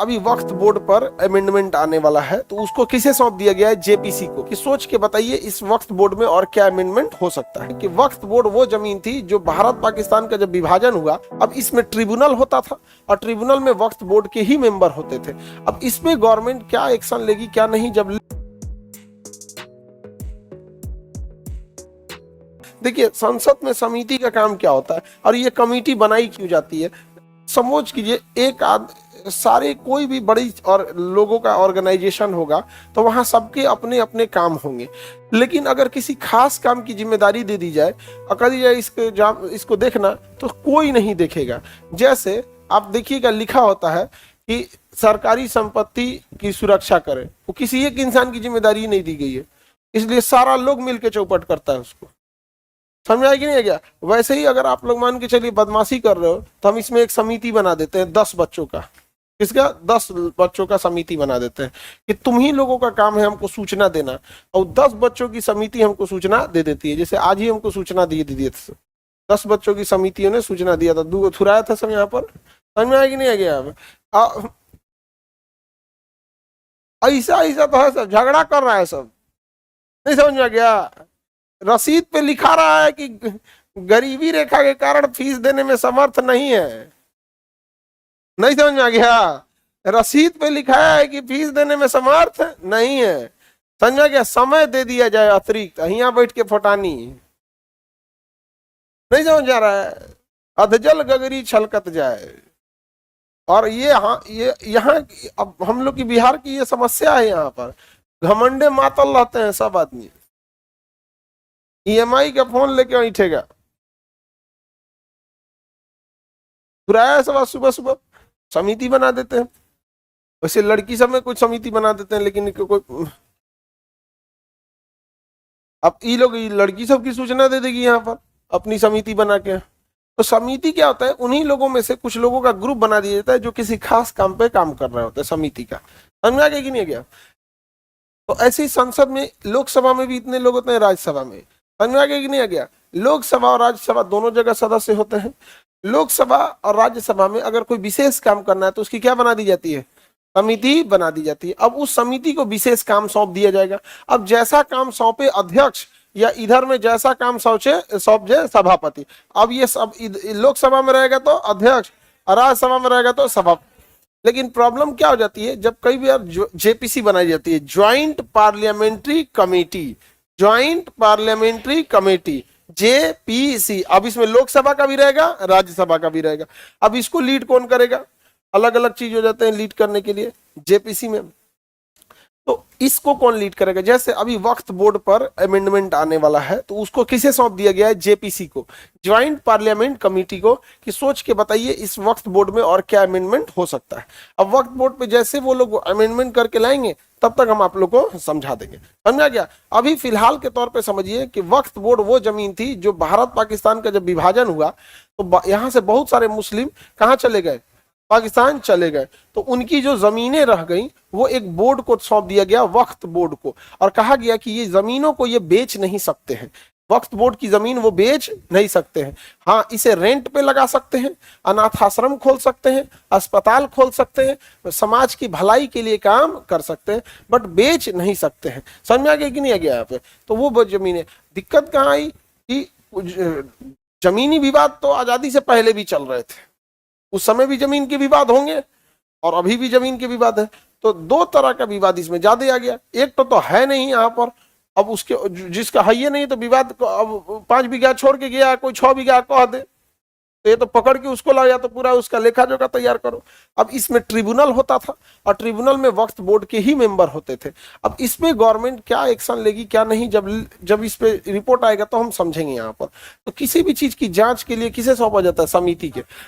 अभी वक्फ बोर्ड पर अमेंडमेंट आने वाला है, तो उसको किसे सौंप दिया गया है? जेपीसी को। कि सोच के बताइए इस वक्फ बोर्ड में और क्या अमेंडमेंट हो सकता है। कि वक्फ बोर्ड वो जमीन थी जो भारत पाकिस्तान का जब विभाजन हुआ, अब इसमें ट्रिब्यूनल होता था और ट्रिब्यूनल में वक्फ बोर्ड के ही मेंबर होते थे। अब इसमें गवर्नमेंट क्या एक्शन लेगी क्या नहीं, जब देखिए संसद में समिति का काम क्या होता है और ये कमेटी बनाई क्यों जाती है। समझ कीजिए एक सारे कोई भी बड़ी और लोगों का ऑर्गेनाइजेशन होगा तो वहां सबके अपने अपने काम होंगे, लेकिन अगर किसी खास काम की जिम्मेदारी दे दी जाए और कह दी जाए इसको देखना, तो कोई नहीं देखेगा। जैसे आप देखिएगा लिखा होता है कि सरकारी संपत्ति की सुरक्षा करें, वो किसी एक इंसान की जिम्मेदारी नहीं दी गई है, इसलिए सारा लोग मिलकर चौपट करता है उसको। समझ आया कि नहीं गया? वैसे ही अगर आप लोग मान के चलिए बदमाशी कर रहे हो तो हम इसमें एक समिति बना देते हैं 10 बच्चों का। किसका? 10 बच्चों का समिति बना देते हैं कि तुम ही लोगों का काम है हमको सूचना देना, और 10 बच्चों की समिति हमको सूचना दे देती है। जैसे आज ही हमको सूचना दिए 10 बच्चों की समितियों ने सूचना दिया था, दो थुराया था सब यहाँ पर। समझ में आया कि नहीं गया? ऐसा ऐसा तो है, सब झगड़ा कर रहा है, सब नहीं समझ में आ गया। रसीद पे लिखा रहा है कि गरीबी रेखा के कारण फीस देने में समर्थ नहीं है। नहीं समझ में आ गया? रसीद पे लिखा है कि फीस देने में समर्थ नहीं है। समझ में आ गया? समय दे दिया जाए अतिरिक्त, यहाँ बैठ के फोटानी। नहीं समझ आ रहा है? अधजल गगरी छलकत जाए। और ये हाँ ये यहाँ अब हम लोग की बिहार की ये समस्या है। यहाँ पर घमंडे मातल रहते हैं सब आदमी। ईएमआई का फोन लेके बैठेगा, किराया सब सुबह सुबह समिति बना देते हैं। वैसे लड़की सब में कुछ समिति बना देते हैं, लेकिन कोई अब ये लोग लड़की सब की सूचना दे देगी यहाँ पर अपनी समिति बना के। तो समिति क्या होता है? उन्हीं लोगों में से कुछ लोगों का ग्रुप बना दिया जाता है जो किसी खास काम पे काम कर रहे होते हैं समिति का। समझ में आ गया कि नहीं गया? तो ऐसे ही संसद में, लोकसभा में भी इतने लोग होते हैं, राज्यसभा में। समझ में आ गया कि नहीं आ गया? लोकसभा और राज्यसभा दोनों जगह सदस्य होते हैं। लोकसभा और राज्यसभा में अगर कोई विशेष काम करना है तो उसकी क्या बना दी जाती है? समिति बना दी जाती है। अब उस समिति को विशेष काम सौंप दिया जाएगा। अब जैसा काम सौंपे अध्यक्ष, या इधर में जैसा काम सौंप जाए सभापति। अब ये सब लोकसभा में रहेगा तो अध्यक्ष और राज्यसभा में रहेगा तो सभा। लेकिन प्रॉब्लम क्या हो जाती है, जब कई बार जेपीसी बनाई जाती है, joint parliamentary committee, joint parliamentary committee, JPC. अब इसमें लोकसभा का भी रहेगा, राज्यसभा का भी रहेगा। अब इसको लीड कौन करेगा? अलग अलग चीज हो जाते हैं लीड करने के लिए जेपीसी में। तो इसको कौन लीड करेगा? जैसे अभी वक्फ बोर्ड पर अमेंडमेंट आने वाला है, तो उसको किसे सौंप दिया गया है? जेपीसी को, ज्वाइंट पार्लियामेंट कमेटी को। कि सोच के बताइए इस वक्फ बोर्ड में और क्या अमेंडमेंट हो सकता है। अब वक्फ बोर्ड पे जैसे वो लोग अमेंडमेंट करके लाएंगे तब तक हम आप लोग को समझा देंगे। समझा गया? अभी फिलहाल के तौर पे समझिए कि वक्फ बोर्ड वो जमीन थी जो भारत पाकिस्तान का जब विभाजन हुआ तो यहाँ से बहुत सारे मुस्लिम कहाँ चले गए? पाकिस्तान चले गए। तो उनकी जो जमीनें रह गई वो एक बोर्ड को सौंप दिया गया, वक्फ बोर्ड को, और कहा गया कि ये जमीनों को ये बेच नहीं सकते हैं। वक्फ बोर्ड की जमीन वो बेच नहीं सकते हैं। हाँ, इसे रेंट पे लगा सकते हैं, अनाथ आश्रम खोल सकते हैं, अस्पताल खोल सकते हैं, समाज की भलाई के लिए काम कर सकते हैं, बट बेच नहीं सकते हैं। समझ में आ गया कि नहीं आ गया यहाँ पे? तो वो जमीनें, दिक्कत कहाँ आई कि जमीनी विवाद तो आजादी से पहले भी चल रहे थे, उस समय भी जमीन के विवाद होंगे और अभी भी जमीन के विवाद है। तो दो तरह का विवाद इसमें ज्यादा आ गया। एक तो है नहीं यहाँ पर, अब उसके जिसका है ये नहीं तो विवाद को अब 5 बीघा छोड़ के गया, कोई 6 बीघा कह दे तो ये तो पकड़ के उसको ला, या तो पूरा उसका लेखा जोखा तैयार करो। अब इसमें ट्रिब्यूनल होता था और ट्रिब्यूनल में वक्फ बोर्ड के ही मेंबर होते थे। अब इसमें गवर्नमेंट क्या एक्शन लेगी क्या नहीं, जब इस पे रिपोर्ट आएगा तो हम समझेंगे। यहाँ पर तो किसी भी चीज की जांच के लिए किसे सौंपा जाता है? समिति के।